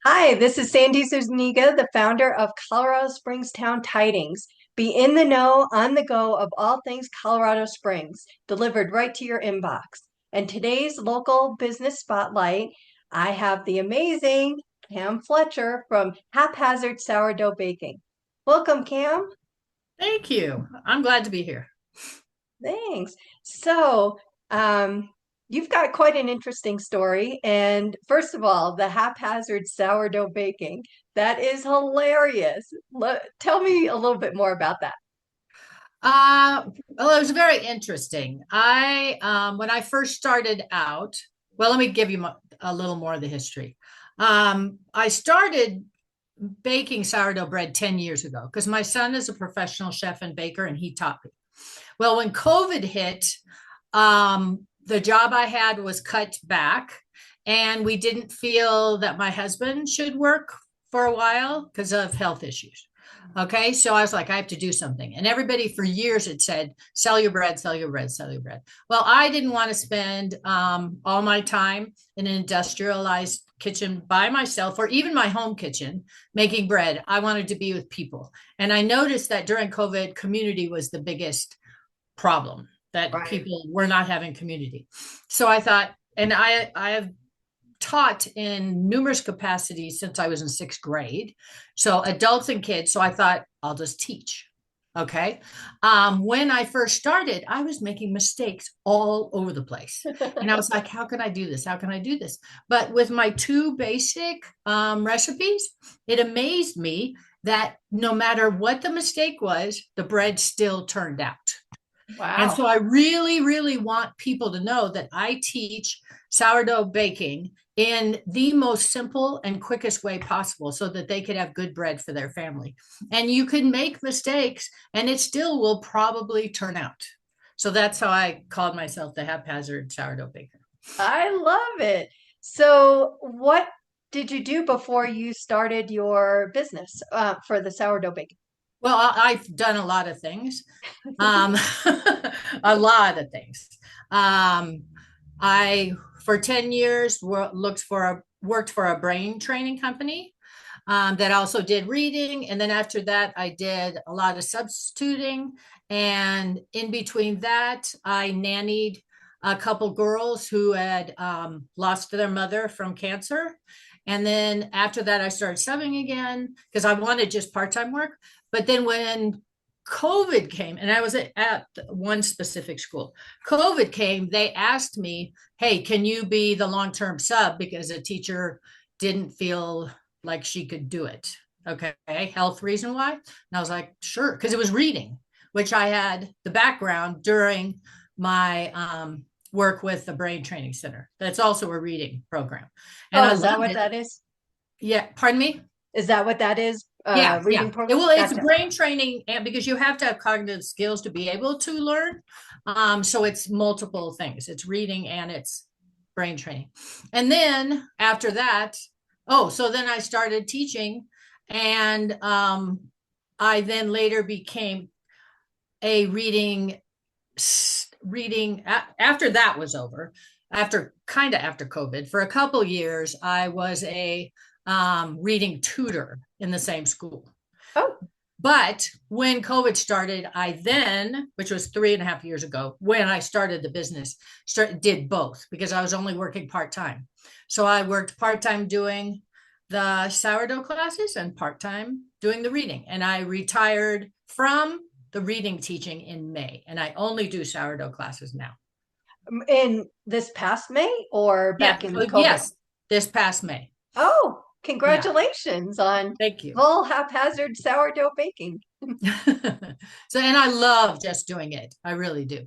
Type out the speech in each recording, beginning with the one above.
Hi, this is Sandy Zuniga, the founder of Colorado Springs Town Tidings. Be in the know, on the go of all things Colorado Springs, delivered right to your inbox. And today's local business spotlight, I have the amazing Kam Fletcher from Haphazard Sourdough Baking. Welcome, Kam. Thank you. I'm glad to be here. Thanks. So, um, you've got quite an interesting story. And first of all, the haphazard sourdough baking, that is hilarious. Tell me a little bit more about that. Well, it was very interesting. When I first started out, well, let me give you a little more of the history. I started baking sourdough bread 10 years ago because my son is a professional chef and baker and he taught me. Well, when COVID hit, the job I had was cut back, and we didn't feel that my husband should work for a while because of health issues. Okay, so I was like, I have to do something. And everybody for years had said, sell your bread, sell your bread, sell your bread. Well, I didn't want to spend all my time in an industrialized kitchen by myself or even my home kitchen making bread. I wanted to be with people. And I noticed that during COVID, community was the biggest problem, that Right. people were not having community. So I thought, and I have taught in numerous capacities since I was in sixth grade. So adults and kids. So I thought I'll just teach. Okay. When I first started, I was making mistakes all over the place. And I was like, how can I do this? How can I do this? But with my two basic recipes, it amazed me that no matter what the mistake was, the bread still turned out. And Wow. so I really, really want people to know that I teach sourdough baking in the most simple and quickest way possible so that they could have good bread for their family. And you can make mistakes and it still will probably turn out. So that's how I called myself the haphazard sourdough baker. I love it. So, what did you do before you started your business for the sourdough baking? Well, I've done a lot of things, um, a lot of things. Um, I for 10 years worked for a brain training company that also did reading. And then after that, I did a lot of substituting. And in between that, I nannied a couple girls who had lost their mother from cancer. And then after that, I started subbing again because I wanted just part-time work. But then when COVID came, and I was at one specific school. COVID came, they asked me, hey, can you be the long term sub? Because a teacher didn't feel like she could do it. Okay, health reason why? And I was like, sure, because it was reading, which I had the background during my work with the Brain Training Center. That's also a reading program. And Oh, I is that loved what it. that is? Yeah, pardon me? Is that what that is? Yeah, yeah. Reading program? Well, it's Gotcha. brain training, and because you have to have cognitive skills to be able to learn. So it's multiple things. It's reading and it's brain training. And then after that, so then I started teaching, and I then later became a reading after that was over, after COVID, for a couple years, I was a reading tutor in the same school. Oh, But when COVID started, I then, which was 3.5 years ago, when I started the business, did both because I was only working part time. So I worked part time doing the sourdough classes and part time doing the reading. And I retired from the reading teaching in May, and I only do sourdough classes now. in this past May or Yeah, back in COVID? yes, this past May. Oh, Yeah, congratulations on thank you. full haphazard sourdough baking. So, and I love just doing it. I really do.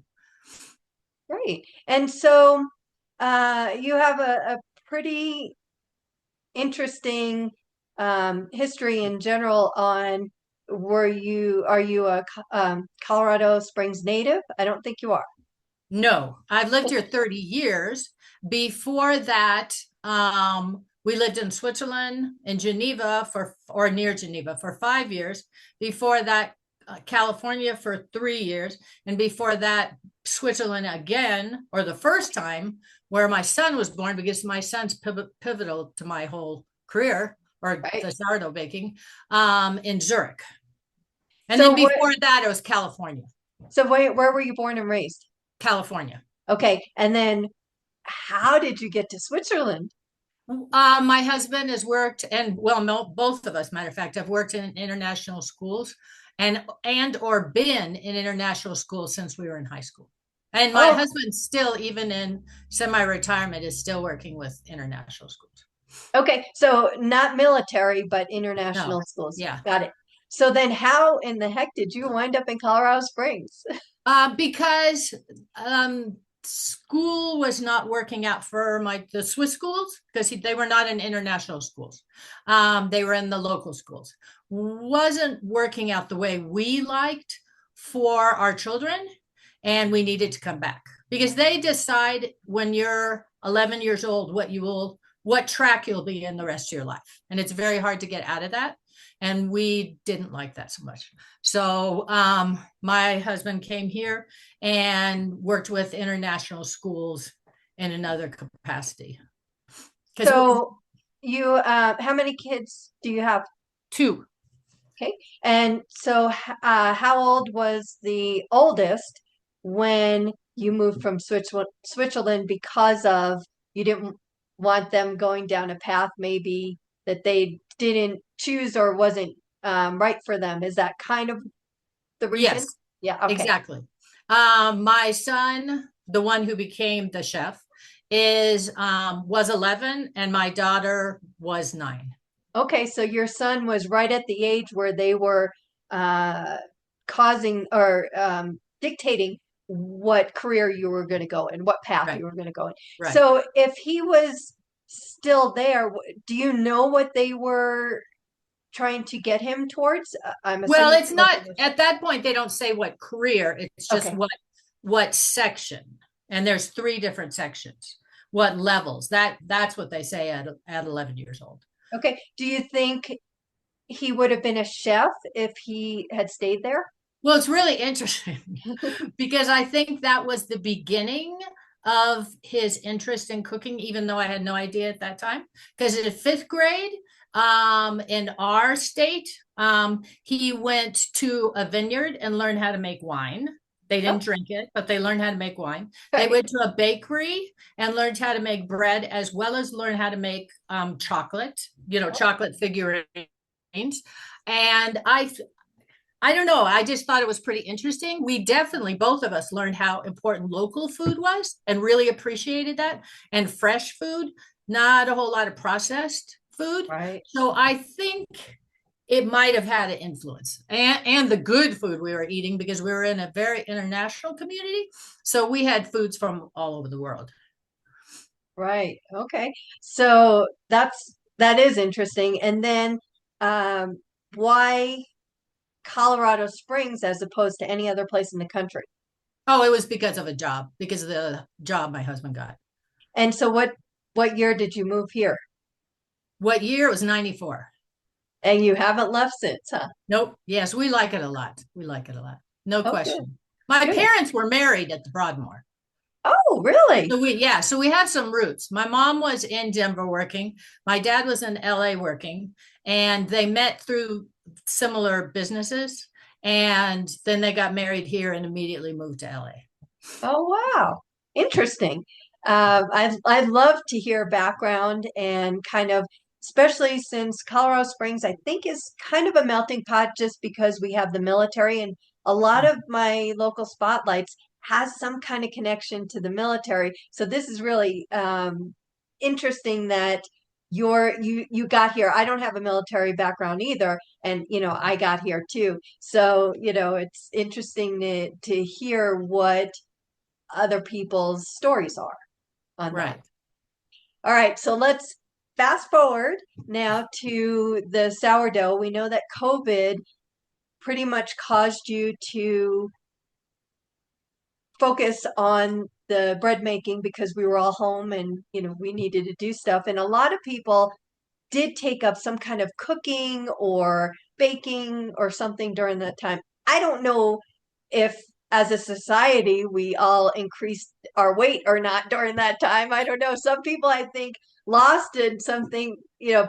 Great. And so you have a pretty interesting history in general on are you a Colorado Springs native? I don't think you are. No, I've lived here 30 years. Before that, we lived in Switzerland, in Geneva or near Geneva for 5 years. Before that, California for 3 years. And before that, Switzerland again, or the first time where my son was born, because my son's pivotal to my whole career, or Right. the sourdough baking, in Zurich. And then So what, before that, it was California. where were you born and raised? California. Okay. And then how did you get to Switzerland? My husband has worked, and well, no, both of us, matter of fact, have worked in international schools and or been in international schools since we were in high school. And my Oh, husband still, even in semi-retirement, is still working with international schools. okay. So not military, but No, international schools. yeah. Got it. So then how in the heck did you wind up in Colorado Springs? Because school was not working out for the Swiss schools because they were not in international schools. They were in the local schools. Wasn't working out the way we liked for our children, and we needed to come back because they decide when you're 11 years old what track you'll be in the rest of your life, and it's very hard to get out of that. And we didn't like that so much. So my husband came here and worked with international schools in another capacity. Because So you, how many kids do you have? two, Okay. And so, how old was the oldest when you moved from Switzerland because of you didn't want them going down a path maybe that they didn't choose or wasn't right for them? Is that kind of the reason? yes, Yeah. Okay. exactly. My son, the one who became the chef, is was 11, and my daughter was 9. Okay. So your son was right at the age where they were uh, causing or dictating what career you were going to go in, what path Right, you were going to go in. right. So if he was still there, do you know what they were trying to get him towards? I'm Well, assuming it's it wasn't not a chef. at that point. They don't say what career. It's just Okay. what section, and there's 3 different sections. What levels? That's what they say at 11 years old. Okay. Do you think he would have been a chef if he had stayed there? Well, it's really interesting because I think that was the beginning of his interest in cooking, even though I had no idea at that time. Because in 5th grade, in our state, he went to a vineyard and learned how to make wine. They Oh, didn't drink it, but they learned how to make wine. They right. went to a bakery and learned how to make bread, as well as learn how to make chocolate, chocolate figurines. And I don't know. I just thought it was pretty interesting. We definitely, both of us, learned how important local food was and really appreciated that. And fresh food, not a whole lot of processed food. Right. So I think it might have had an influence, and the good food we were eating because we were in a very international community. So we had foods from all over the world. Right. Okay. So that is interesting. And then why Colorado Springs as opposed to any other place in the country? Oh, it was because of a job, because of the job my husband got. And so what year did you move here? What year? It was 94. And you haven't left since, huh? Nope. Yes, we like it a lot. We like it a lot. No Oh, good. question. My Good. parents were married at the Broadmoor. Oh, really? So we have some roots. My mom was in Denver working. My dad was in LA working, and they met through similar businesses. And then they got married here and immediately moved to LA. Oh, wow. Interesting. I'd love to hear background and kind of, especially since Colorado Springs, I think, is kind of a melting pot just because we have the military and a lot of my local spotlights has some kind of connection to the military. So this is really interesting that you got here. I don't have a military background either, and I got here too. So it's interesting to hear what other people's stories are on that. Right. All right, so let's fast forward now to the sourdough. We know that COVID pretty much caused you to focus on the bread making because we were all home and we needed to do stuff. And a lot of people did take up some kind of cooking or baking or something during that time. I don't know if as a society we all increased our weight or not during that time. I don't know. Some people I think lost and something,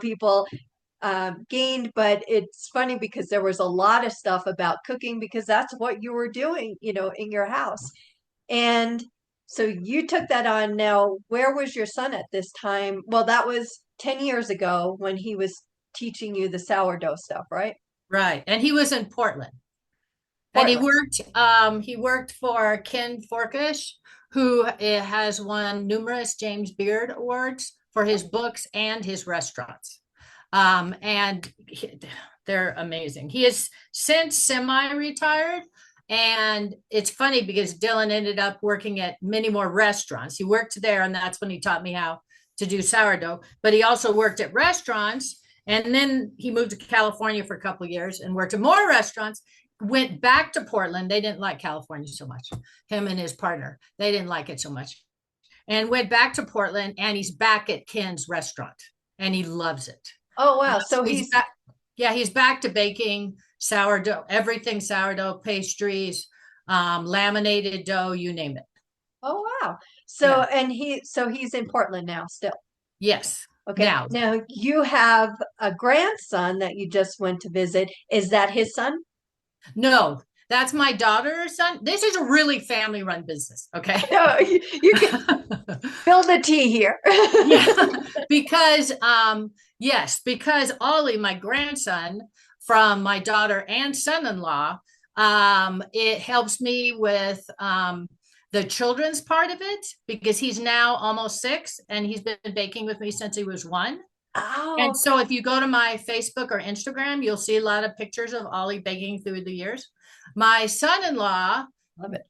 people gained, but it's funny because there was a lot of stuff about cooking because that's what you were doing, in your house. And so you took that on. Now, where was your son at this time? Well, that was 10 years ago when he was teaching you the sourdough stuff, right? Right. And he was in Portland. And Portland. he worked for Ken Forkish, who has won numerous James Beard Awards for his books and his restaurants. And they're amazing. He is since semi-retired. And it's funny because Dylan ended up working at many more restaurants. He worked there, and that's when he taught me how to do sourdough. But he also worked at restaurants. And then he moved to California for a couple of years and worked at more restaurants, went back to Portland. They didn't like California so much. Him and his partner, they didn't like it so much. And went back to Portland, and he's back at Ken's restaurant, and he loves it. Oh, wow. So he's back, yeah, he's back to baking sourdough, everything sourdough, pastries, laminated dough, you name it. Oh, wow. So, Yeah. and he's in Portland now still. Yes. Okay. Now you have a grandson that you just went to visit. Is that his son? No, that's my daughter's son. This is a really family run business. Okay. No, you can fill the tea here. Yeah, because yes, because Ollie, my grandson from my daughter and son-in-law, it helps me with the children's part of it because he's now almost 6 and he's been baking with me since he was 1. Oh, And so if you go to my Facebook or Instagram, you'll see a lot of pictures of Ollie baking through the years. My son-in-law love it.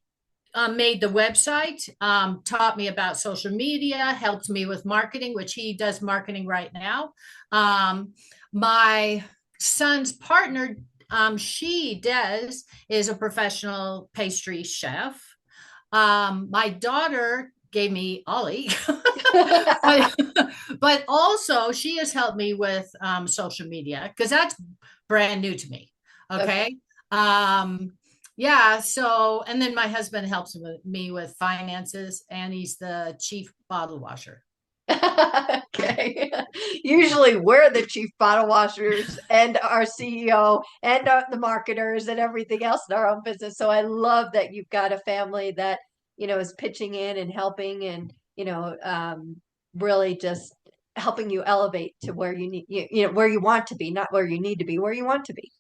Made the website, taught me about social media, helped me with marketing, which he does marketing right now. My son's partner, Des, is a professional pastry chef. My daughter gave me Ollie, but also she has helped me with social media because that's brand new to me. Okay. Yeah. So, and then my husband helps me with finances, and he's the chief bottle washer. Okay. Usually we're the chief bottle washers and our CEO and the marketers and everything else in our own business. So I love that you've got a family that, is pitching in and helping and, really just helping you elevate to where you need, where you want to be, not where you need to be, where you want to be.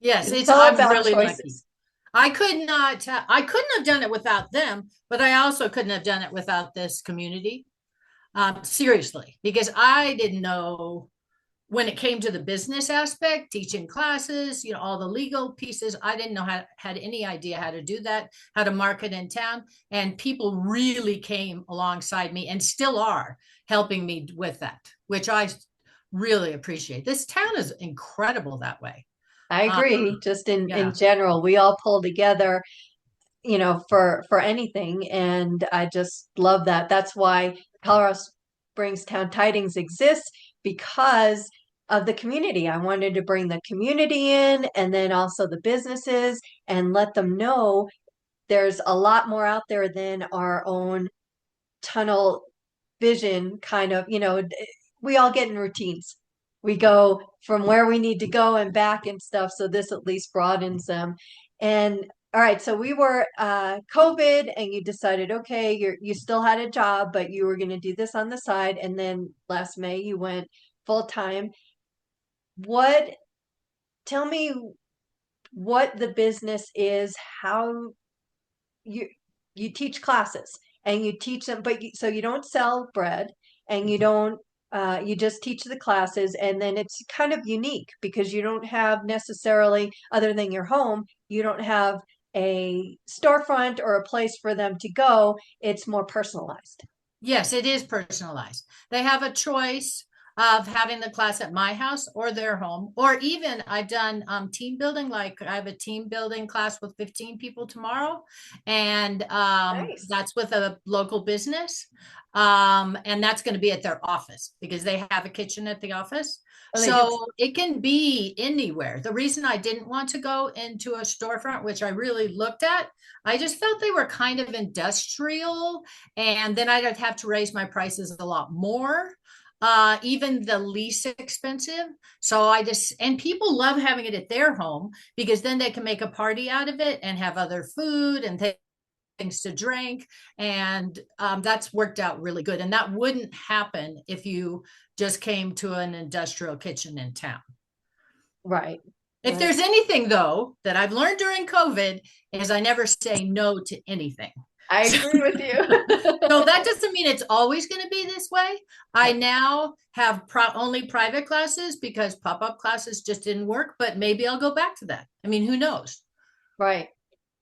Yes, It's all I'm about really lucky. choices. I couldn't have done it without them, but I also couldn't have done it without this community. Seriously, because I didn't know when it came to the business aspect, teaching classes, all the legal pieces. I didn't know had any idea how to do that, how to market in town. And people really came alongside me and still are helping me with that, which I really appreciate. This town is incredible that way. I agree. Just in Yeah. general, we all pull together, for anything, and I just love that. That's why Colorado Springs Town Tidings exists, because of the community. I wanted to bring the community in and then also the businesses and let them know there's a lot more out there than our own tunnel vision kind of, we all get in routines. We go from where we need to go and back and stuff. So this at least broadens them. And all right, so we were COVID, and you decided, okay, you still had a job, but you were going to do this on the side. And then last May you went full time. Tell me what the business is, how you you teach classes and you teach them, but so you don't sell bread and you don't you just teach the classes, and then it's kind of unique because you don't have necessarily, other than your home, you don't have a storefront or a place for them to go. It's more personalized. Yes, it is personalized. They have a choice of having the class at my house or their home, or even I've done team building. Like I have a team building class with 15 people tomorrow, and Nice. that's with a local business. And that's going to be at their office because they have a kitchen at the office. Oh, So it can be anywhere. The reason I didn't want to go into a storefront, which I really looked at, I just felt they were kind of industrial, and then I'd have to raise my prices a lot more. even the least expensive. So I just, and people love having it at their home because then they can make a party out of it and have other food and things to drink. And that's worked out really good. And that wouldn't happen if you just came to an industrial kitchen in town. Right. If Right. there's anything, though, that I've learned during COVID is I never say no to anything. I So, agree with so you. that doesn't mean it's always going to be this way. I Right. now have only private classes because pop-up classes just didn't work, but maybe I'll go back to that. I mean, who knows? Right.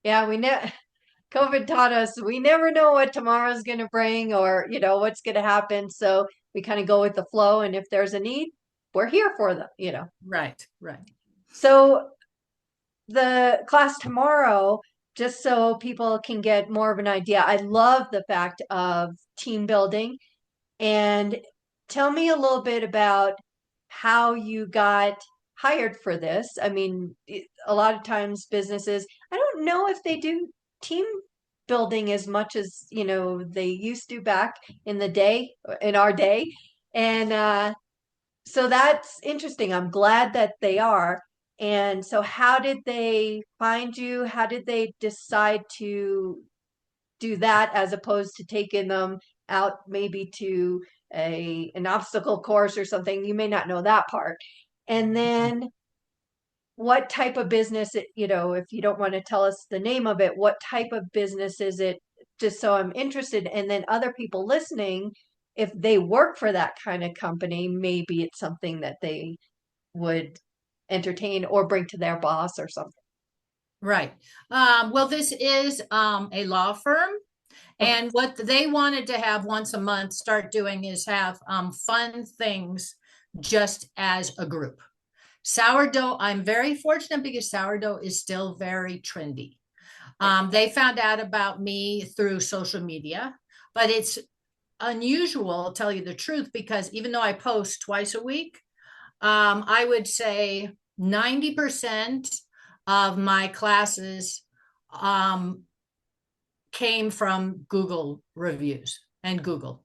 Yeah, we know COVID taught us we never know what tomorrow's going to bring or, what's going to happen. So we kind of go with the flow. And if there's a need, we're here for them. Right, right. So the class tomorrow, just so people can get more of an idea, I love the fact of team building. And tell me a little bit about how you got hired for this. I mean, a lot of times businesses, I don't know if they do team building as much as, they used to back in the day, in our day. And so that's interesting. I'm glad that they are. And so how did they find you? How did they decide to do that as opposed to taking them out maybe to an obstacle course or something? You may not know that part. And then what type of business if you don't want to tell us the name of it, what type of business is it? Just so I'm interested. And then other people listening, if they work for that kind of company, maybe it's something that they would entertain or bring to their boss or something. Right. Well, this is a law firm. Okay. And what they wanted to have once a month start doing is have fun things just as a group. Sourdough, I'm very fortunate because sourdough is still very trendy. They found out about me through social media, but it's unusual, I'll tell you the truth, because even though I post twice a week, I would say 90% of my classes um, came from Google reviews and Google.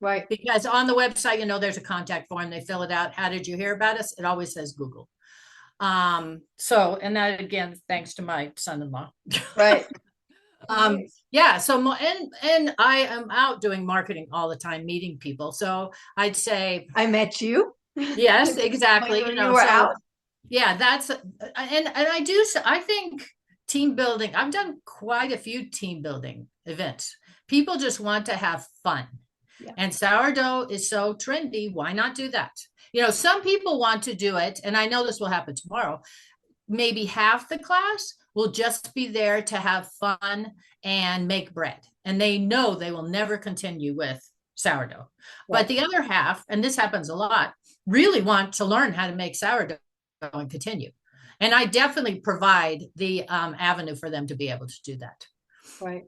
Right. Because on the website, there's a contact form. They fill it out. How did you hear about us? It always says Google. So, and that again, thanks to my son-in-law. Right. Nice. Yeah. So, and I am out doing marketing all the time, meeting people. So I'd say, I met you yes, when exactly. you were So out. yeah, and I do. I think team building. I've done quite a few team building events. People just want to have fun. Yeah. And sourdough is so trendy. Why not do that? Some people want to do it, and I know this will happen tomorrow. Maybe half the class will just be there to have fun and make bread. And they know they will never continue with sourdough. But Right. the other half, and this happens a lot, really want to learn how to make sourdough and continue. And I definitely provide the avenue for them to be able to do that. Right.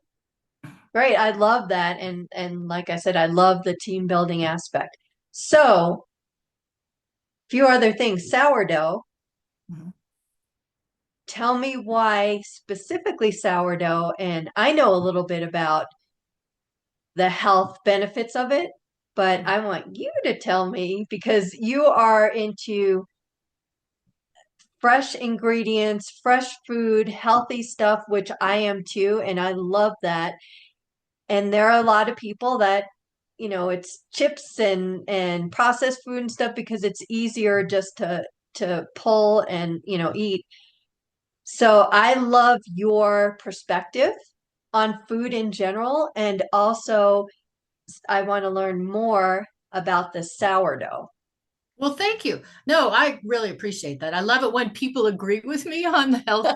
Great. I love that. And like I said, I love the team building aspect. So, few other things. Sourdough. Mhm. Tell me why specifically sourdough. And I know a little bit about the health benefits of it, but I want you to tell me because you are into fresh ingredients, fresh food, healthy stuff, which I am too, and I love that. And there are a lot of people that, it's chips and processed food and stuff because it's easier just to pull and, eat. So I love your perspective on food in general, and also I want to learn more about the sourdough. Well, thank you. No, I really appreciate that. I love it when people agree with me on the health.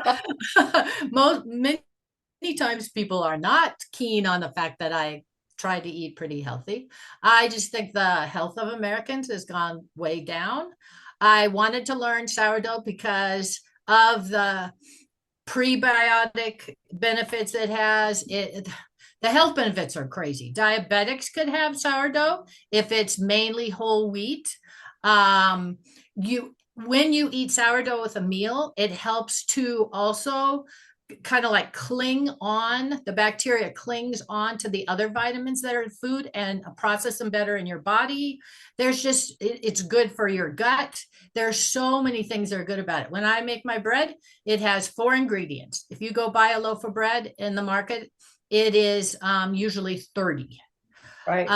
Many times people are not keen on the fact that I try to eat pretty healthy. I just think the health of Americans has gone way down. I wanted to learn sourdough because of the prebiotic benefits it has. The health benefits are crazy. Diabetics could have sourdough if it's mainly whole wheat. You When you eat sourdough with a meal, it helps to also kind of like cling on, the bacteria clings on to the other vitamins that are in food and process them better in your body. There's just, it's good for your gut. There's so many things that are good about it. When I make my bread, it has 4 ingredients. If you go buy a loaf of bread in the market, it is usually 30. Right.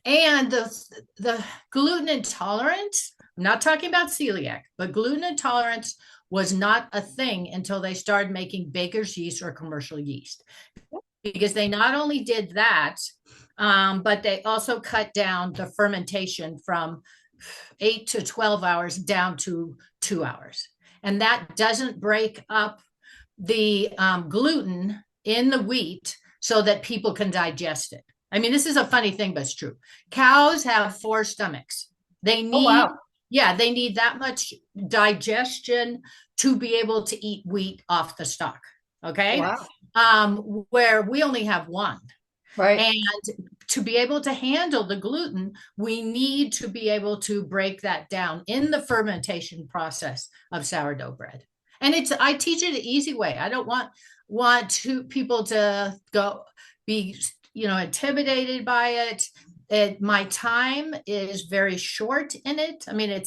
And the gluten intolerance, I'm not talking about celiac, but gluten intolerance was not a thing until they started making baker's yeast or commercial yeast, because they not only did that, but they also cut down the fermentation from 8 to 12 hours down to 2 hours. And that doesn't break up the gluten in the wheat so that people can digest it. I mean, this is a funny thing, but it's true. Cows have 4 stomachs. They Oh, need, wow. yeah, they need that much digestion to be able to eat wheat off the stalk. Okay. Wow. Where we only have 1. Right. And to be able to handle the gluten, we need to be able to break that down in the fermentation process of sourdough bread. And I teach it an easy way. I don't want people to go be, intimidated by it. My time is very short in it. I mean,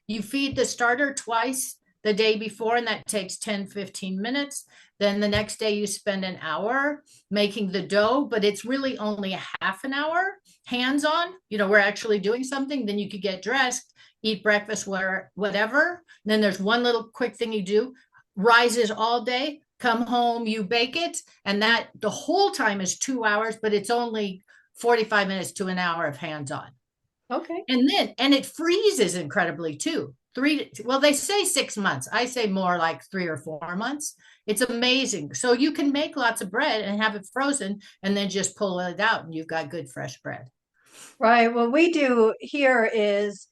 you feed the starter twice the day before, and that takes 10-15 minutes. Then the next day you spend an hour making the dough, but it's really only a half an hour hands-on. We're actually doing something. Then you could get dressed, eat breakfast, whatever. And then there's one little quick thing you do, rises all day, come home, you bake it. And that the whole time is 2 hours, but it's only 45 minutes to an hour of hands-on. Okay. And it freezes incredibly too. They say 6 months. I say more like 3 or 4 months. It's amazing. So you can make lots of bread and have it frozen and then just pull it out and you've got good fresh bread. Right. What we do here is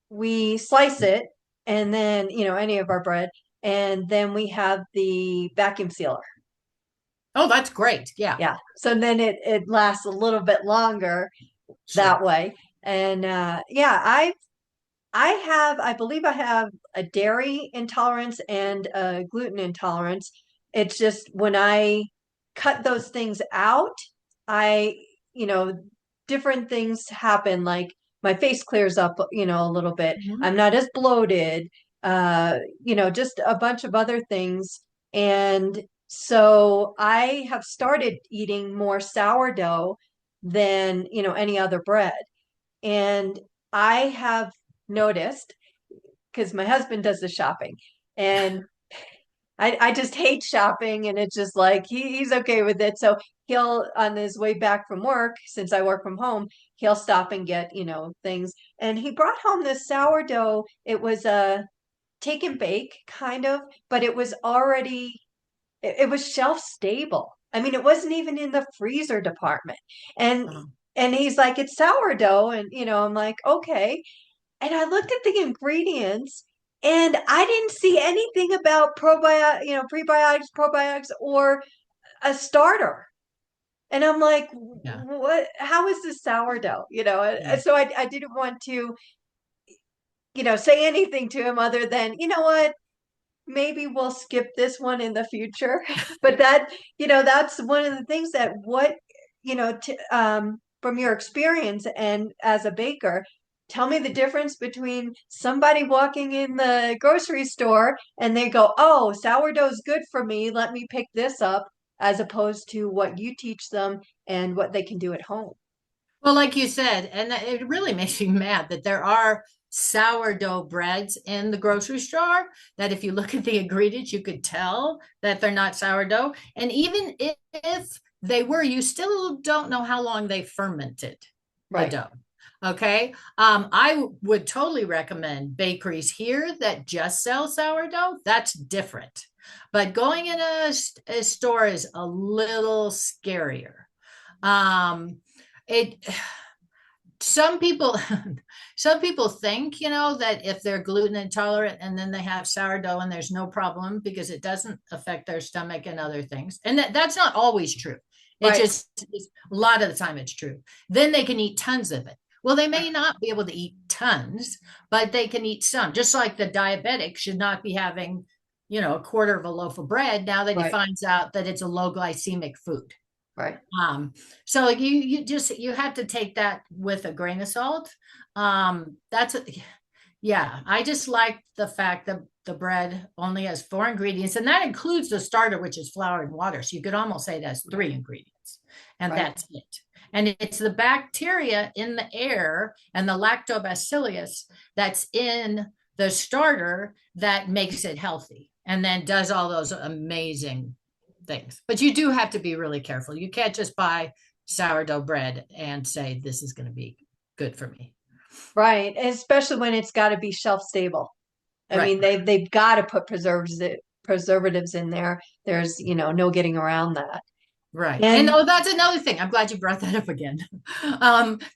we slice it and then, any of our bread, and then we have the vacuum sealer. Oh, that's great. Yeah, Yeah. So then it lasts a little bit longer that sure. way. And yeah, I believe I have a dairy intolerance and a gluten intolerance. It's just when I cut those things out, I, you know, different things happen. Like my face clears up, a little bit. Mhm. I'm not as bloated, just a bunch of other things. And so I have started eating more sourdough than, any other bread. And I have noticed, because my husband does the shopping, and I just hate shopping, and it's just like he's okay with it. So he'll, on his way back from work, since I work from home, he'll stop and get, things. And he brought home this sourdough. It was a take and bake kind of, but it was already, it was shelf stable. I mean, it wasn't even in the freezer department. And Uh-huh. and he's like, it's sourdough. And, I'm like, okay. And I looked at the ingredients and I didn't see anything about prebiotics, probiotics, or a starter. And I'm like, Yeah. what? How is this sourdough? Yeah. So I didn't want to, say anything to him other than, you know what? Maybe we'll skip this one in the future. But that's one of the things that from your experience and as a baker, tell me the difference between somebody walking in the grocery store and they go, oh, sourdough's good for me, let me pick this up, as opposed to what you teach them and what they can do at home. Well, like you said, and it really makes me mad that there are sourdough breads in the grocery store that if you look at the ingredients, you could tell that they're not sourdough. And even if they were, you still don't know how long they fermented the Right. dough. Okay. I would totally recommend bakeries here that just sell sourdough. That's different. But going in a store is a little scarier. Um, it some people some people think that if they're gluten intolerant and then they have sourdough and there's no problem because it doesn't affect their stomach and other things, and that's not always true. It Right. just a lot of the time it's true. Then they can eat tons of it. Well, they may not be able to eat tons, but they can eat some, just like the diabetic should not be having a quarter of a loaf of bread now that he Right. finds out that it's a low glycemic food. Right. So you have to take that with a grain of salt. That's yeah, I just like the fact that the bread only has 4 ingredients, and that includes the starter, which is flour and water. So you could almost say that's 3 ingredients, and Right. that's it. And it's the bacteria in the air and the lactobacillus that's in the starter that makes it healthy and then does all those amazing things. But you do have to be really careful. You can't just buy sourdough bread and say, this is going to be good for me. Right. Especially when it's got to be shelf stable. I Right. mean, they've got to put preservatives in there. There's, no getting around that. Right. And And oh, that's another thing. I'm glad you brought that up again.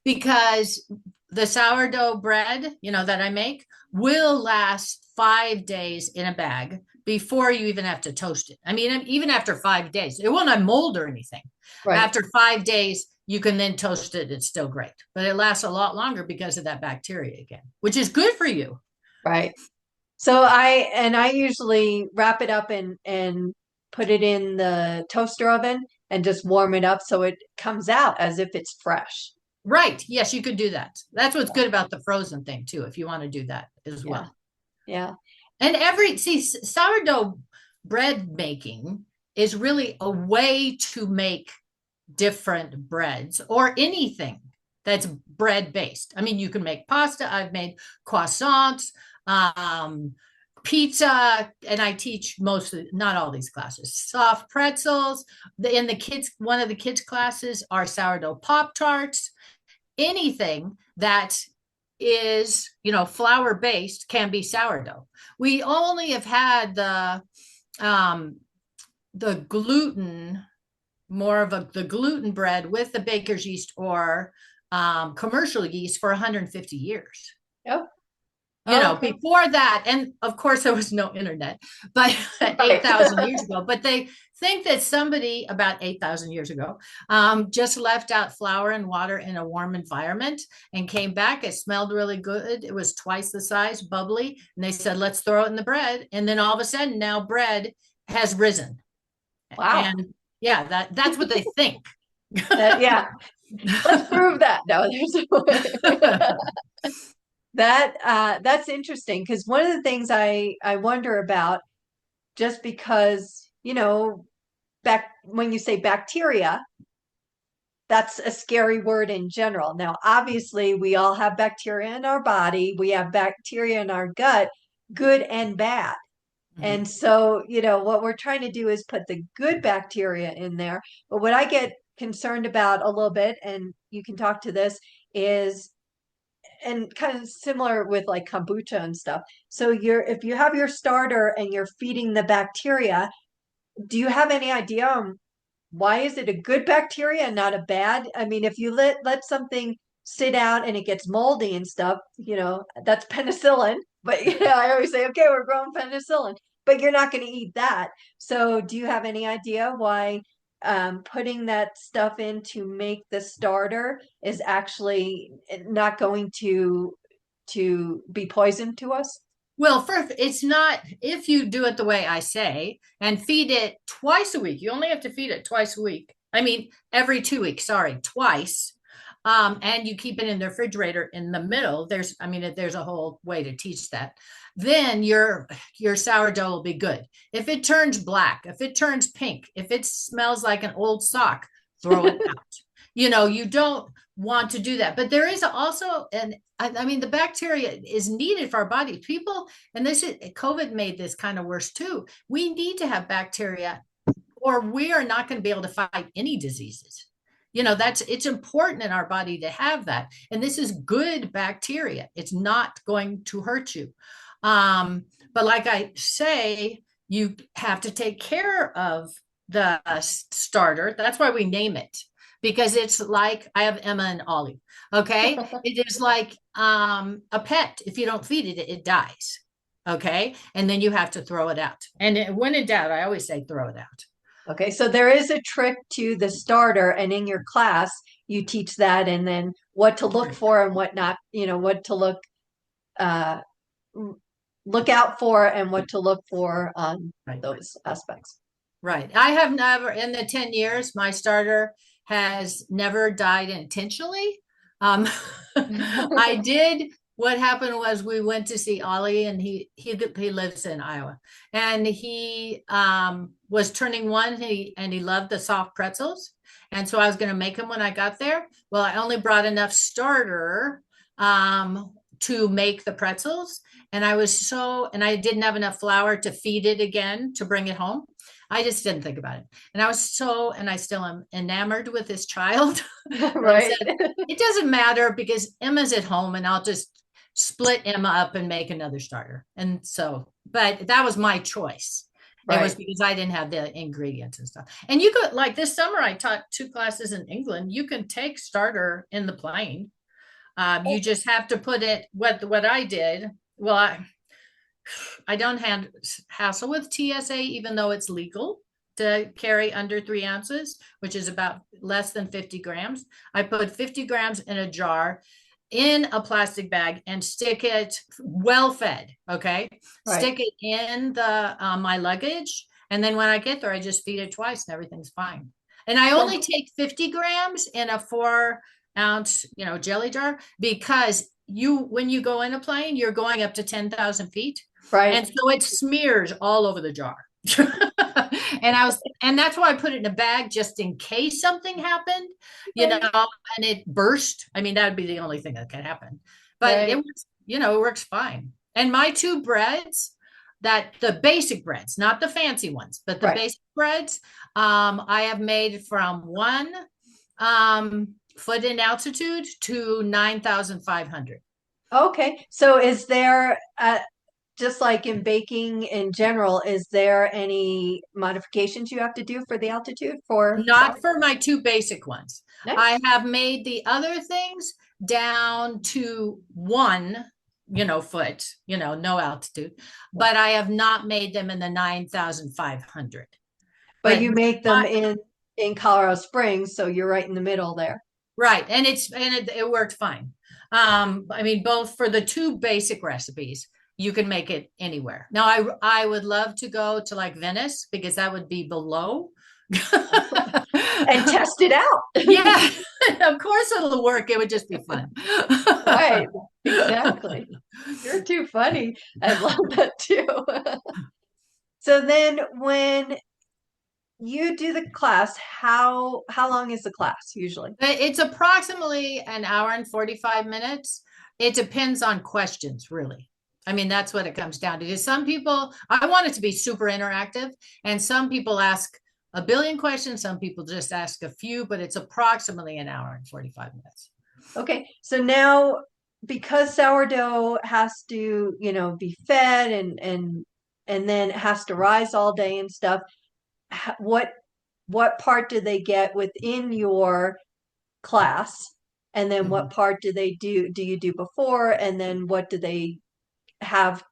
Because the sourdough bread, that I make will last 5 days in a bag before you even have to toast it. I mean, even after 5 days, it will not mold or anything. right, After 5 days, you can then toast it. It's still great, but it lasts a lot longer because of that bacteria again, which is good for you. right. So I usually wrap it up and put it in the toaster oven and just warm it up so it comes out as if it's fresh. Right. Yes, you could do that. That's what's good about the frozen thing too, if you want to do that as Yeah. well. Yeah. And sourdough bread making is really a way to make different breads or anything that's bread based. I mean, you can make pasta. I've made croissants, pizza, and I teach mostly, not all these classes, soft pretzels. In the kids, one of the kids' classes are sourdough Pop Tarts. Anything that is, flour based can be sourdough. We only have had um, the gluten, more of the gluten bread with the baker's yeast or commercial yeast for 150 years. Oh, okay. Before that, and of course there was no internet, but Right. 8,000 years ago, but they think that somebody about 8,000 years ago just left out flour and water in a warm environment and came back. It smelled really good. It was twice the size, bubbly. And they said, let's throw it in the bread. And then all of a sudden now bread has risen. Wow. And yeah, that's what they think. Yeah. Let's prove that. No, there's no way. That's interesting because one of the things I wonder about, just because, back when you say bacteria, that's a scary word in general. Now, obviously, we all have bacteria in our body. We have bacteria in our gut, good and bad. Mhm. And so, what we're trying to do is put the good bacteria in there. But what I get concerned about a little bit, and you can talk to this, is, and kind of similar with like kombucha and stuff. So if you have your starter and you're feeding the bacteria, do you have any idea on why is it a good bacteria and not a bad? I mean, if you let something sit out and it gets moldy and stuff, that's penicillin. But I always say, okay, we're growing penicillin, but you're not going to eat that. So, do you have any idea why putting that stuff in to make the starter is actually not going to be poison to us? Well, first, it's not, if you do it the way I say and feed it twice a week. You only have to feed it twice a week. I mean, every 2 weeks, sorry, twice. And you keep it in the refrigerator in the middle. There's a whole way to teach that. Then your sourdough will be good. If it turns black, if it turns pink, if it smells like an old sock, throw it out. You don't want to do that. But there is also the bacteria is needed for our body. People, and this is COVID made this kind of worse too. We need to have bacteria, or we are not going to be able to fight any diseases. It's important in our body to have that. And this is good bacteria. It's not going to hurt you. But like I say, you have to take care of the starter. That's why we name it, because it's like, I have Emma and Ollie. Okay. It is like a pet. If you don't feed it, it dies. Okay. And then you have to throw it out. And when in doubt, I always say throw it out. Okay, so there is a trick to the starter, and in your class, you teach that, and then what to look for and what not, what to look, uh, look out for and what to look for on Right. those aspects. Right. I have never, in the 10 years, my starter has never died intentionally. Um, I did. What happened was we went to see Ollie, and he lives in Iowa, and he was turning one. He loved the soft pretzels, and so I was going to make him when I got there. Well, I only brought enough starter to make the pretzels, and I didn't have enough flour to feed it again to bring it home. I just didn't think about it. And I still am enamored with this child. I Right. said, it doesn't matter because Emma's at home and I'll just split Emma up and make another starter. And so, but that was my choice. It was Right. because I didn't have the ingredients and stuff. And you could, like this summer, I taught 2 classes in England. You can take starter in the plane. You just have to put it, what I did. Well, I don't hassle with TSA, even though it's legal to carry under 3 ounces, which is about less than 50 grams. I put 50 grams in a jar in a plastic bag and stick it well fed. Okay. Right. Stick it in the my luggage. And then when I get there, I just feed it twice and everything's fine. And I only take 50 grams in a 4-ounce, jelly jar, because when you go in a plane, you're going up to 10,000 feet. Right. And so it smears all over the jar. and that's why I put it in a bag just in case something happened, and it burst. I mean, that would be the only thing that could happen. But Right. it works, it works fine. And my 2 breads, the basic breads, not the fancy ones, but the basic breads, I have made from 1 foot in altitude to 9,500. Okay. So is there just like in baking in general, is there any modifications you have to do for the altitude for Not for my 2 basic ones. Nice. I have made the other things down to 1, foot, no altitude, but I have not made them in the 9,500. But you make them in Colorado Springs, so you're right in the middle there. Right. And it worked fine. I mean, both for the 2 basic recipes, you can make it anywhere. Now, I would love to go to like Venice because that would be below. And test it out. Yeah, of course it'll work. It would just be fun. Right, exactly. You're too funny. I love that too. So then when you do the class, how long is the class usually? It's approximately an hour and 45 minutes. It depends on questions, really. I mean, that's what it comes down to. Because some people, I want it to be super interactive, and some people ask a billion questions. Some people just ask a few, but it's approximately an hour and 45 minutes. Okay, so now because sourdough has to, be fed and then it has to rise all day and stuff, what part do they get within your class? And then what part do you do before? And then what do they have,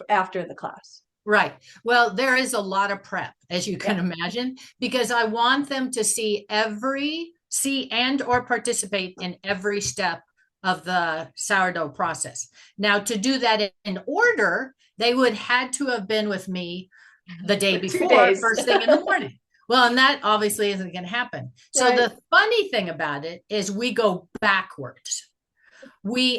after the class? Right. Well, there is a lot of prep, as you can imagine, because I want them to see and or participate in every step of the sourdough process. Now, to do that in order, they would had to have been with me the day before, first thing in the morning. Well, and that obviously isn't going to happen. So the funny thing about it is we go backwards.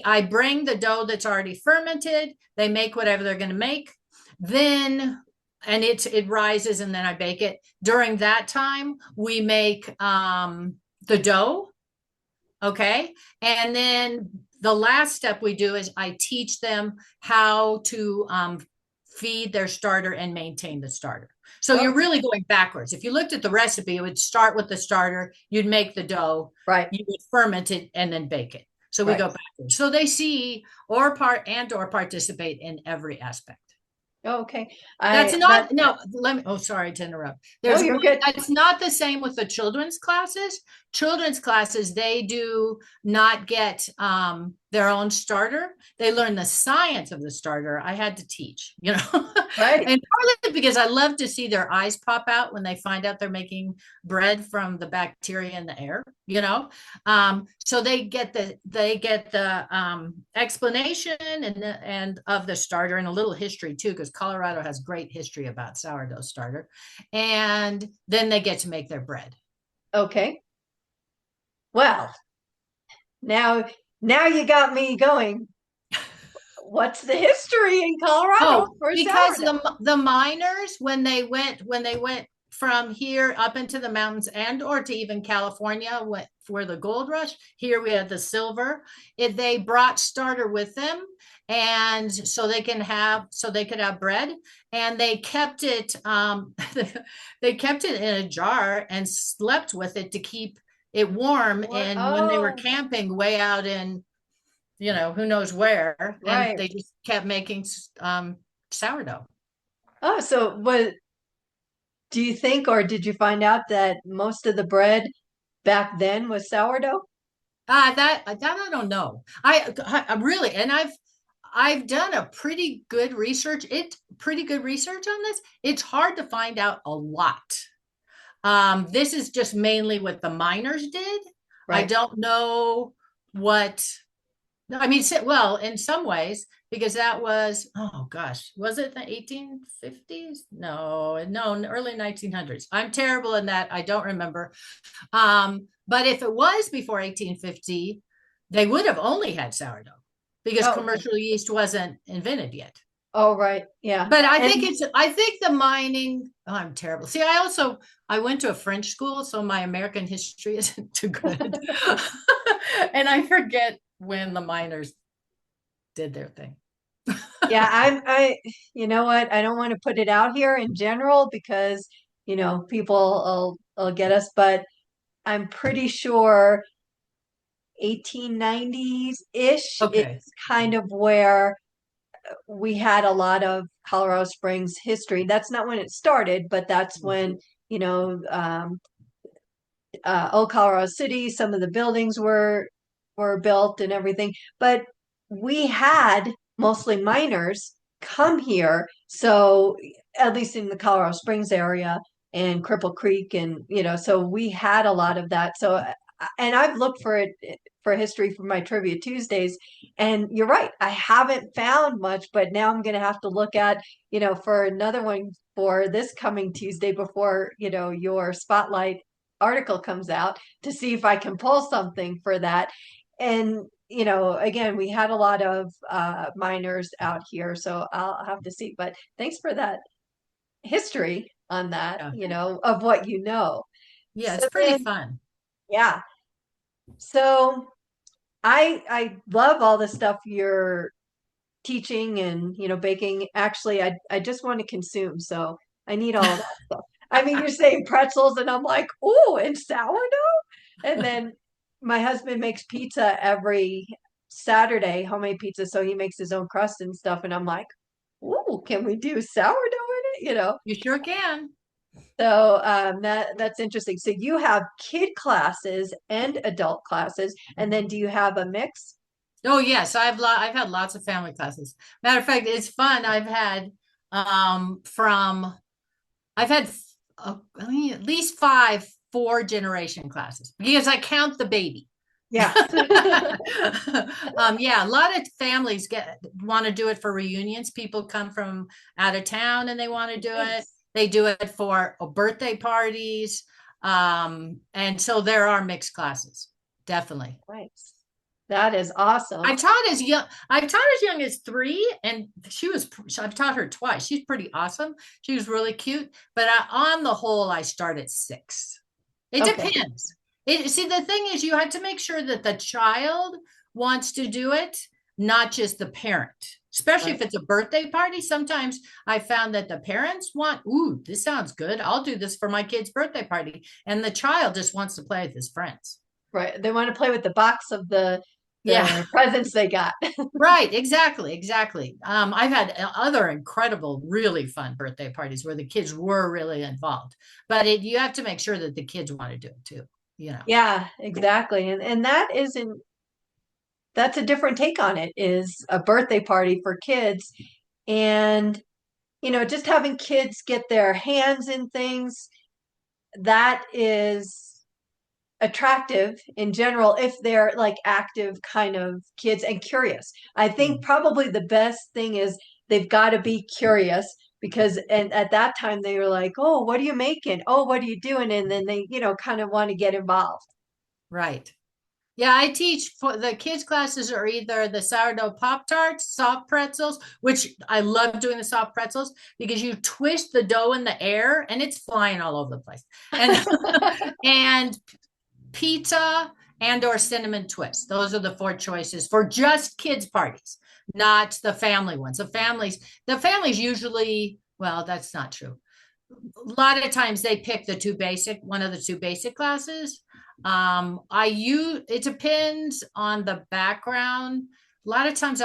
I bring the dough that's already fermented. They make whatever they're going to make. Then, and it rises, and then I bake it. During that time, we make the dough. Okay. And then the last step we do is I teach them how to feed their starter and maintain the starter. So you're really going backwards. If you looked at the recipe, it would start with the starter. You'd make the dough. Right. You would ferment it and then bake it. So we go backwards. So they see or participate in every aspect. Okay. That's not, no, let me, sorry to interrupt. You're good. It's not the same with the children's classes children's classes, they do not get their own starter. They learn the science of the starter. I had to teach, you know, Right. and partly because I love to see their eyes pop out when they find out they're making bread from the bacteria in the air, you know. So they get the explanation and of the starter and a little history too, because Colorado has great history about sourdough starter, and then they get to make their bread. Okay. Well, now now you got me going. What's the history in Colorado Oh, for because sourdough? the miners when they went from here up into the mountains and or to even California for the gold rush, here we had the silver. They brought starter with them, and so they could have bread, and they kept it they kept it in a jar and slept with it to keep it warm. What? And when they were Oh, camping way out in, you know, who knows where, and right. they just kept making sourdough. Oh, so what do you think, or did you find out that most of the bread back then was sourdough? That I don't know. I really, and I've done a pretty good research on this. It's hard to find out a lot. This is just mainly what the miners did. I Right. don't know what. I mean, well, in some ways, because that was, oh gosh, was it the 1850s? No, no, early 1900s. I'm terrible in that. I don't remember. But if it was before 1850, they would have only had sourdough because Oh, okay. commercial yeast wasn't invented yet. Oh, right. Yeah. But And I think the mining, oh, I'm terrible. See, I went to a French school, so my American history isn't too good. And I forget when the miners did their thing. yeah, you know what? I don't want to put it out here in general because, people will get us, but I'm pretty sure 1890s-ish is Okay. kind of where we had a lot of Colorado Springs history. That's not when it started, but that's when, you know, um, Old Colorado City, some of the buildings were built and everything. But we had mostly miners come here. So at least in the Colorado Springs area and Cripple Creek and so we had a lot of that. So and I've looked for it for history for my Trivia Tuesdays, and you're right, I haven't found much, but now I'm going to have to look at, for another one for this coming Tuesday before, your spotlight article comes out to see if I can pull something for that. And, again, we had a lot of miners out here, so I'll have to see. But thanks for that history on that, Yeah. of what you know. Yeah, So it's pretty then, fun. yeah. So I love all the stuff you're teaching and baking. Actually, I just want to consume, so I need all of that stuff. I mean, you're saying pretzels, and I'm like, oh, and sourdough. And then my husband makes pizza every Saturday, homemade pizza. So he makes his own crust and stuff. And I'm like, oh, can we do sourdough in it? You sure can. So that's interesting. So you have kid classes and adult classes, and then do you have a mix? Oh yes, I've had lots of family classes. Matter of fact, it's fun. From I've had I mean, at least five 4 generation classes because I count the baby. Yeah. Yeah, a lot of families want to do it for reunions. People come from out of town and they want to do it. Nice. They do it for birthday parties. And so there are mixed classes, definitely. Nice. That is awesome. I've taught as young as 3, and I've taught her twice. She's pretty awesome. She was really cute, but on the whole, I start at 6. It Okay. depends. See, the thing is, you have to make sure that the child wants to do it, not just the parent. Especially if Right. it's a birthday party. Sometimes I found that the parents want, ooh, this sounds good. I'll do this for my kid's birthday party. And the child just wants to play with his friends. Right. They want to play with the box of the Yeah, presents they got. right. Exactly. Exactly. I've had other incredible, really fun birthday parties where the kids were really involved, but you have to make sure that the kids want to do it too. you know. Yeah, exactly. And that's a different take on it, is a birthday party for kids. And, just having kids get their hands in things, that is attractive in general if they're like active kind of kids and curious. I think probably the best thing is they've got to be curious, because and at that time they were like, "Oh, what are you making? Oh, what are you doing?" And then they, kind of want to get involved. Right. Yeah, I teach for the kids classes are either the sourdough pop tarts, soft pretzels, which I love doing the soft pretzels because you twist the dough in the air and it's flying all over the place. And and pizza and or cinnamon twist. Those are the four choices for just kids parties, not the family ones. The families usually, well, that's not true. A lot of times they pick one of the two basic classes. It depends on the background. A lot of times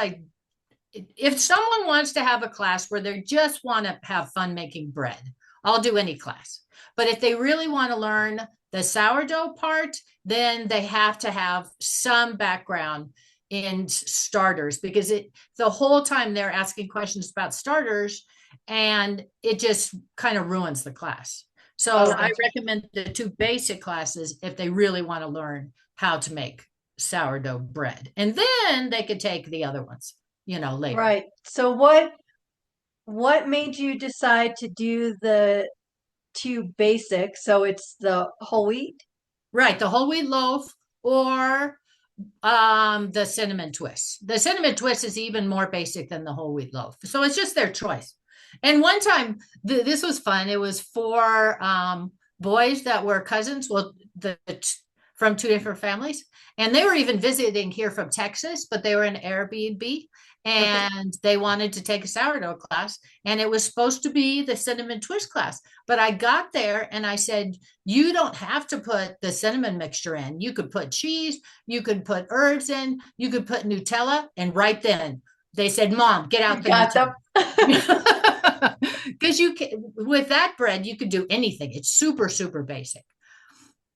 if someone wants to have a class where they just want to have fun making bread, I'll do any class. But if they really want to learn the sourdough part, then they have to have some background in starters, because the whole time they're asking questions about starters and it just kind of ruins the class. So I recommend the two basic classes if they really want to learn how to make sourdough bread. And then they could take the other ones, later. Right. So what made you decide to do the two basic? So it's the whole wheat? Right, the whole wheat loaf or the cinnamon twist. The cinnamon twist is even more basic than the whole wheat loaf. So it's just their choice. And one time, this was fun. It was for boys that were cousins, well, from two different families. And they were even visiting here from Texas, but they were in Airbnb and they wanted to take a sourdough class. And it was supposed to be the cinnamon twist class. But I got there and I said, you don't have to put the cinnamon mixture in. You could put cheese, you could put herbs in, you could put Nutella. And right then they said, Mom, get out the Nutella. Because with that bread, you could do anything. It's super, super basic.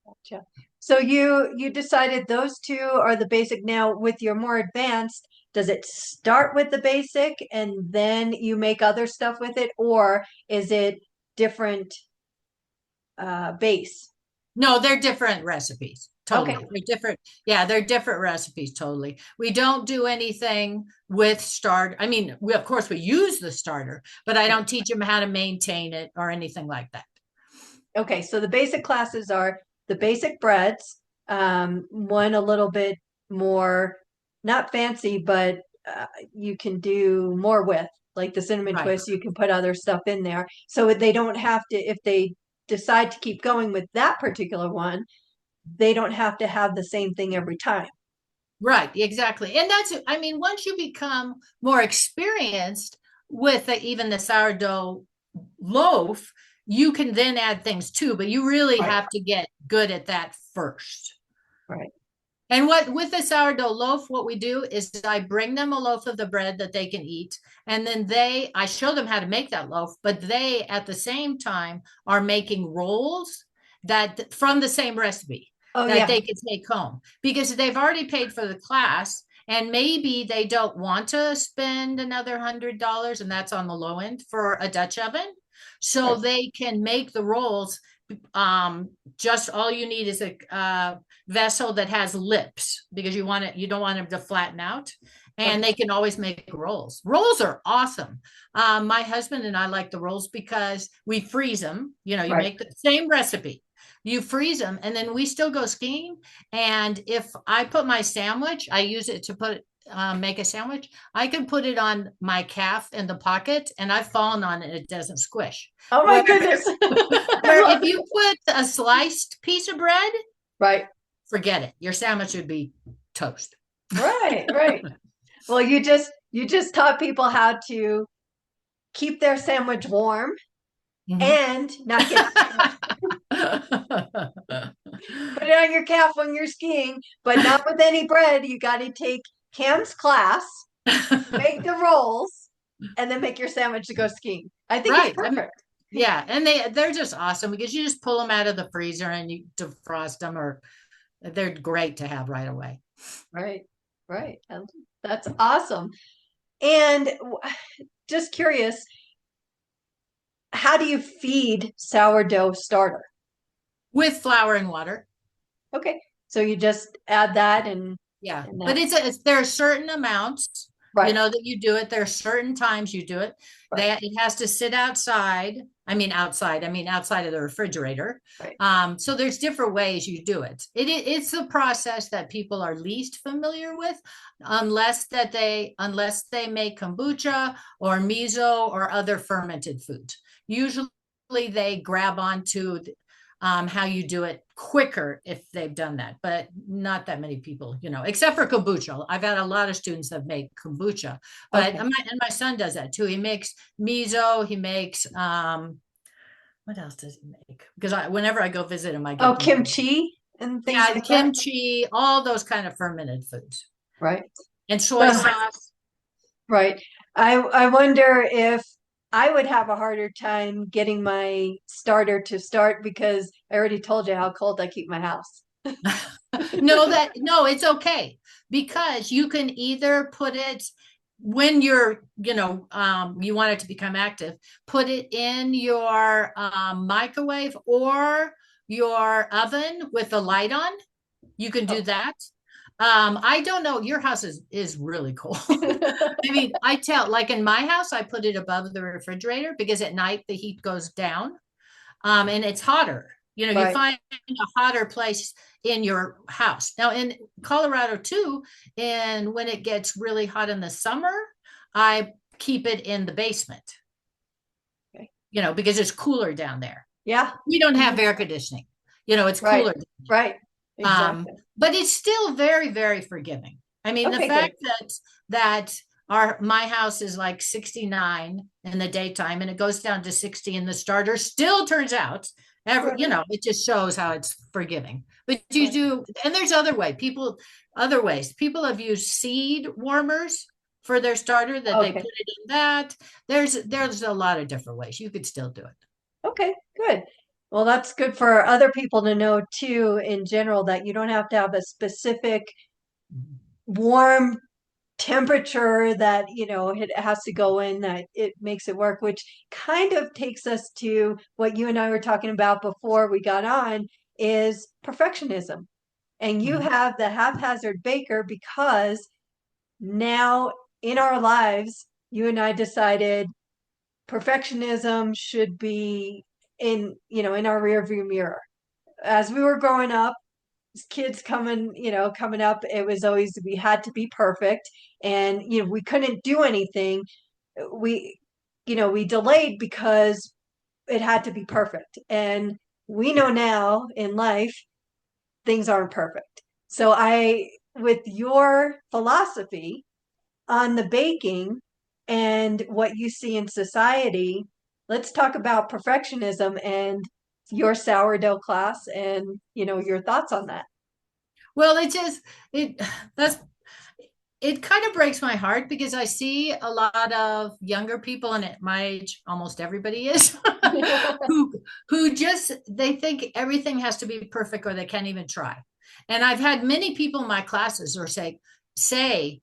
Gotcha. So you decided those two are the basic. Now, with your more advanced, does it start with the basic and then you make other stuff with it, or is it different base? No, they're different recipes. Totally. Okay. They're different. Yeah, they're different recipes. Totally. We don't do anything with starter. I mean, of course we use the starter, but I don't teach them how to maintain it or anything like that. Okay, so the basic classes are the basic breads, one a little bit more, not fancy, but you can do more with, like the cinnamon Right. twist, you can put other stuff in there. So they don't have to, if they decide to keep going with that particular one, they don't have to have the same thing every time. Right, exactly. And I mean, once you become more experienced with even the sourdough loaf, you can then add things too, but you really have to get good at that first. Right. And with the sourdough loaf, what we do is I bring them a loaf of the bread that they can eat. And then I show them how to make that loaf, but they at the same time are making rolls that from the same recipe that they can take home, because they've already paid for the class and maybe they don't want to spend another $100, and that's on the low end for a Dutch oven. So they can make the rolls. Just all you need is a vessel that has lips, because you don't want them to flatten out, and they can always make rolls. Rolls are awesome. My husband and I like the rolls because we freeze them. You make the same recipe, you freeze them, and then we still go skiing. And if I put my sandwich, I use it to make a sandwich. I can put it on my calf in the pocket, and I've fallen on it. It doesn't squish. Oh my goodness. Where if you put a sliced piece of bread, right, forget it. Your sandwich would be toast. Right. Well, you just taught people how to keep their sandwich warm and not get put it on your calf when you're skiing, but not with any bread. You got to take Kam's class, make the rolls, and then make your sandwich to go skiing. I think it's perfect. Yeah, and they're just awesome because you just pull them out of the freezer and you defrost them, or they're great to have right away. Right, right. And that's awesome. And just curious, how do you feed sourdough starter? With flour and water. Okay, so you just add that Yeah, and but that. there are certain amounts, Right, that you do it. There are certain times you do it. right, That it has to sit outside. I mean outside of the refrigerator. right. So there's different ways you do it. It's the process that people are least familiar with, unless they make kombucha or miso or other fermented foods. Usually they grab onto how you do it quicker if they've done that, but not that many people, except for kombucha. I've had a lot of students that make kombucha, but Okay. my son does that too. He makes miso. He makes what else does he make? Because whenever I go visit him, I Oh, get them. kimchi and things Yeah, like that. kimchi, all those kind of fermented foods, Right. and soy So, sauce. right. I wonder if I would have a harder time getting my starter to start because I already told you how cold I keep my house. No, it's okay because you can either put it when you want it to become active, put it in your microwave or your oven with the light on. You can do Oh. that. I don't know. Your house is really cold. I mean, I tell, like in my house, I put it above the refrigerator because at night the heat goes down, and it's hotter. You Right. find a hotter place in your house. Now in Colorado too, and when it gets really hot in the summer, I keep it in the basement, Okay. because it's cooler down there. Yeah. We don't have Mhm. air conditioning. It's Right. cooler. Right. Um, Exactly. but it's still very, very forgiving. I mean, the Okay, good. fact that my house is like 69 in the daytime and it goes down to 60 in the starter still turns out Right. it just shows how it's forgiving. But you Right. do, and there's other ways. People have used seed warmers for their starter that they put Okay. it in that. There's a lot of different ways. You could still do it. Okay, good. Well, that's good for other people to know too, in general, that you don't have to have a specific warm temperature that, it has to go in that it makes it work, which kind of takes us to what you and I were talking about before we got on is perfectionism. And you Mhm. have the haphazard baker because now in our lives, you and I decided perfectionism should be in our rearview mirror. As we were growing up, as kids coming up, it was always we had to be perfect, and we couldn't do anything. We we delayed because it had to be perfect, and we know now in life things aren't perfect. So with your philosophy on the baking and what you see in society, let's talk about perfectionism and your sourdough class and your thoughts on that. Well, it that's it kind of breaks my heart because I see a lot of younger people, and at my age, almost everybody is, who just they think everything has to be perfect or they can't even try. And I've had many people in my classes or say,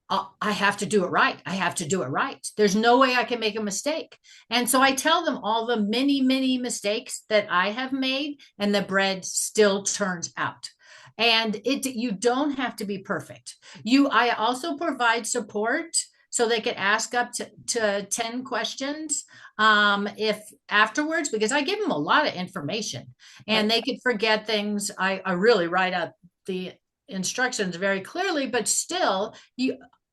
"Oh, I have to do it right. I have to do it right. There's no way I can make a mistake." And so I tell them all the many, many mistakes that I have made, and the bread still turns out. And you don't have to be perfect. I also provide support so they could ask up to 10 questions if afterwards, because I give them a lot of information and Right. they could forget things. I really write out the instructions very clearly, but still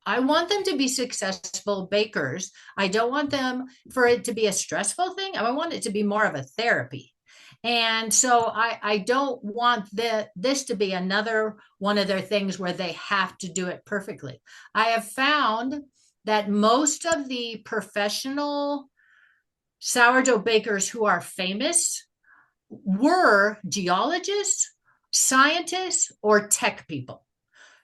I want them to be successful bakers. I don't want them for it to be a stressful thing. I want it to be more of a therapy. And so I don't want this to be another one of their things where they have to do it perfectly. I have found that most of the professional sourdough bakers who are famous were geologists, scientists, or tech people.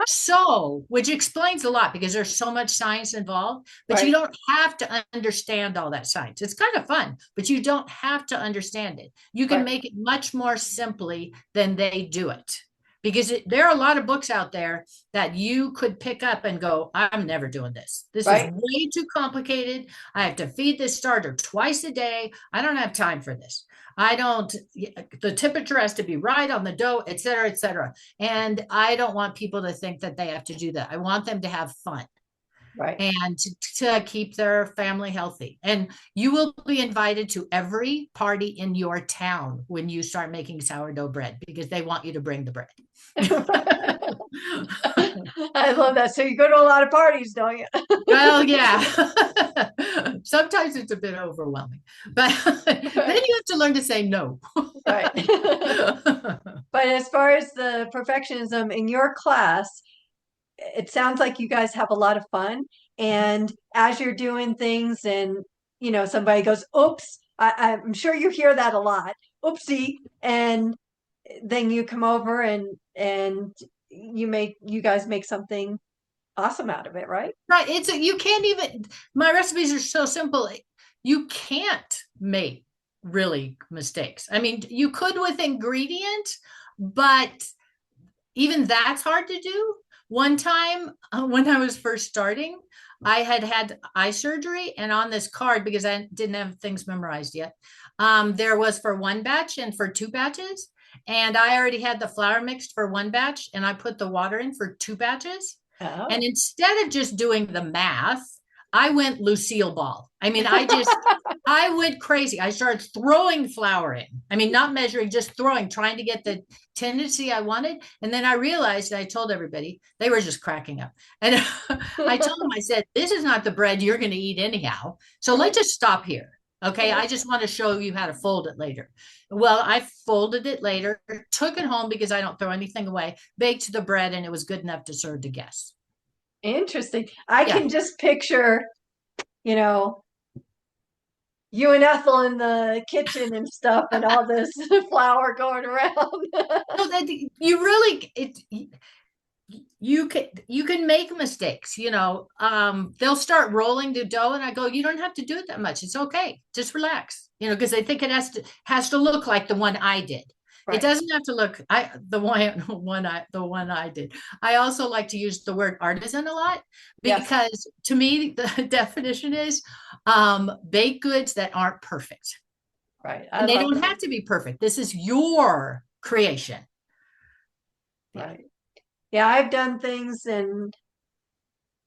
So, which explains a lot because there's so much science involved, but you Right, don't have to understand all that science. It's kind of fun, but you don't have to understand it. You can right, make it much more simply than they do it. Because there are a lot of books out there that you could pick up and go, I'm never doing this. This is right. way too complicated. I have to feed this starter twice a day. I don't have time for this. I don't, the temperature has to be right on the dough, et cetera, et cetera. And I don't want people to think that they have to do that. I want them to have fun Right. and to keep their family healthy. And you will be invited to every party in your town when you start making sourdough bread because they want you to bring the bread. I love that. So you go to a lot of parties, don't you? Well, yeah. Sometimes it's a bit overwhelming, but then Right, you have to learn to say no. right. But as far as the perfectionism in your class, it sounds like you guys have a lot of fun. And as you're doing things and, somebody goes, oops, I'm sure you hear that a lot. Oopsie. And then you come over and you guys make something awesome out of it, right? Right. You can't even, my recipes are so simple. You can't make really mistakes. I mean, you could with ingredients, but even that's hard to do. One time when I was first starting, I had eye surgery, and on this card, because I didn't have things memorized yet, there was for one batch and for two batches. And I already had the flour mixed for one batch, and I put the water in for two batches. And Oh. instead of just doing the math, I went Lucille Ball. I mean, I went crazy. I started throwing flour in. I mean, not measuring, just throwing, trying to get the tendency I wanted. And then I realized, I told everybody, they were just cracking up. And I told them, I said, this is not the bread you're going to eat anyhow. So let's just stop here. Okay. I just want to show you how to fold it later. Well, I folded it later, took it home because I don't throw anything away, baked the bread, and it was good enough to serve to guests. Interesting. I Yeah. can just picture, you know, you and Ethel in the kitchen and stuff and all this flour going around. No, that you really you can make mistakes, they'll start rolling the dough and I go, you don't have to do it that much, it's okay, just relax, because they think it has to look like the one I did. It Right. doesn't have to look, the one I did. I also like to use the word artisan a lot Yes. because to me the definition is baked goods that aren't perfect, Right. I and they love don't that. have to be perfect. This is your creation. Yeah. Right. Yeah, I've done things and,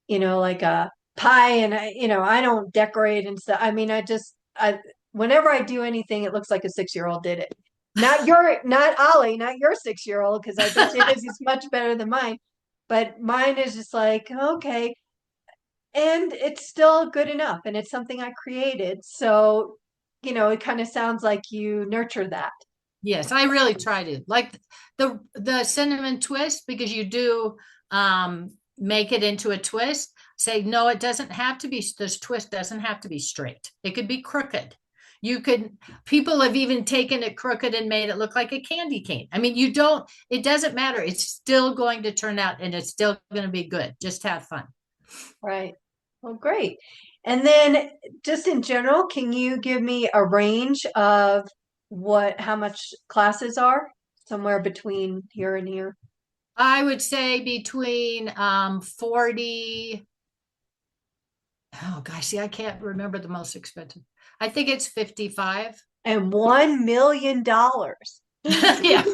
like a pie and I don't decorate and stuff. I mean, whenever I do anything, it looks like a 6-year-old did it. Not Ollie, not your 6-year-old, because I bet you his is much better than mine. But mine is just like, okay. And it's still good enough. And it's something I created. So, it kind of sounds like you nurture that. Yes, I really try to like the cinnamon twist because you do make it into a twist. Say no, it doesn't have to be, this twist doesn't have to be straight. It could be crooked. You could People have even taken it crooked and made it look like a candy cane. I mean, it doesn't matter. It's still going to turn out and it's still going to be good. Just have fun. Right. Well, great. And then just in general, can you give me a range of how much classes are? Somewhere between here and here. I would say between 40. Oh gosh, see, I can't remember the most expensive. I think it's 55. And $1 million. Yeah.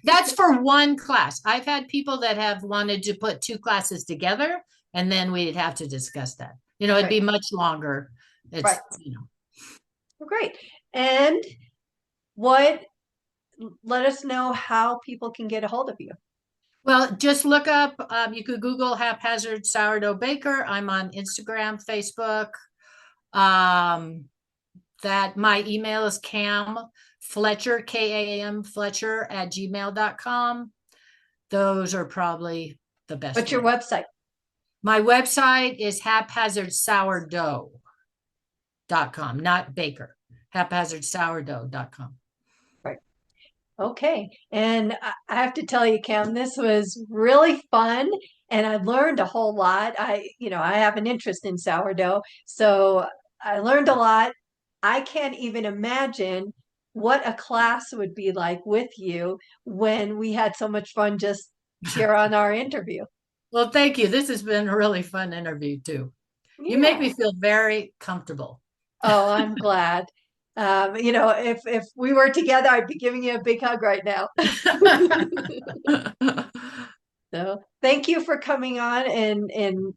That's for one class. I've had people that have wanted to put two classes together, and then we'd have to discuss that. It'd Right, be much longer. right. It's. Well, great. And what, let us know how people can get a hold of you. Well, just look up, you could Google Haphazard Sourdough Baker. I'm on Instagram, Facebook. Um, that my email is Kam Fletcher, Kam Fletcher at gmail.com. Those are probably the best What's your way. website? My website is haphazardsourdough.com, not baker, haphazardsourdough.com. Right. Okay. And I have to tell you, Cam, this was really fun and I learned a whole lot. I have an interest in sourdough, so I learned a lot. I can't even imagine what a class would be like with you when we had so much fun just here on our interview. Well, thank you. This has been a really fun interview too. You make Yeah. me feel very comfortable. Oh, I'm glad. If we were together, I'd be giving you a big hug right now. So thank you for coming on and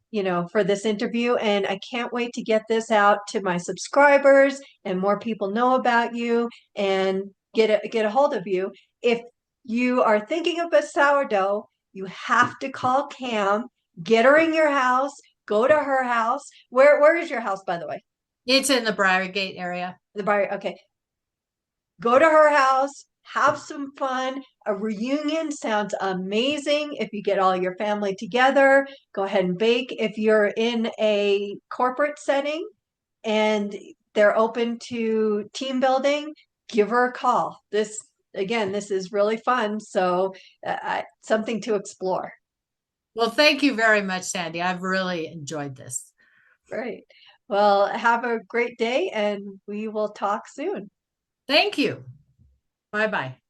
for this interview. And I can't wait to get this out to my subscribers and more people know about you and get a hold of you. If you are thinking of a sourdough, you have to call Cam, get her in your house, go to her house. Where is your house, by the way? It's in the Briargate area. The bar. Okay. Go to her house, have some fun. A reunion sounds amazing. If you get all your family together, go ahead and bake. If you're in a corporate setting and they're open to team building, give her a call. This is really fun. So, something to explore. Well, thank you very much, Sandy. I've really enjoyed this. Great. Well, have a great day and we will talk soon. Thank you. Bye bye.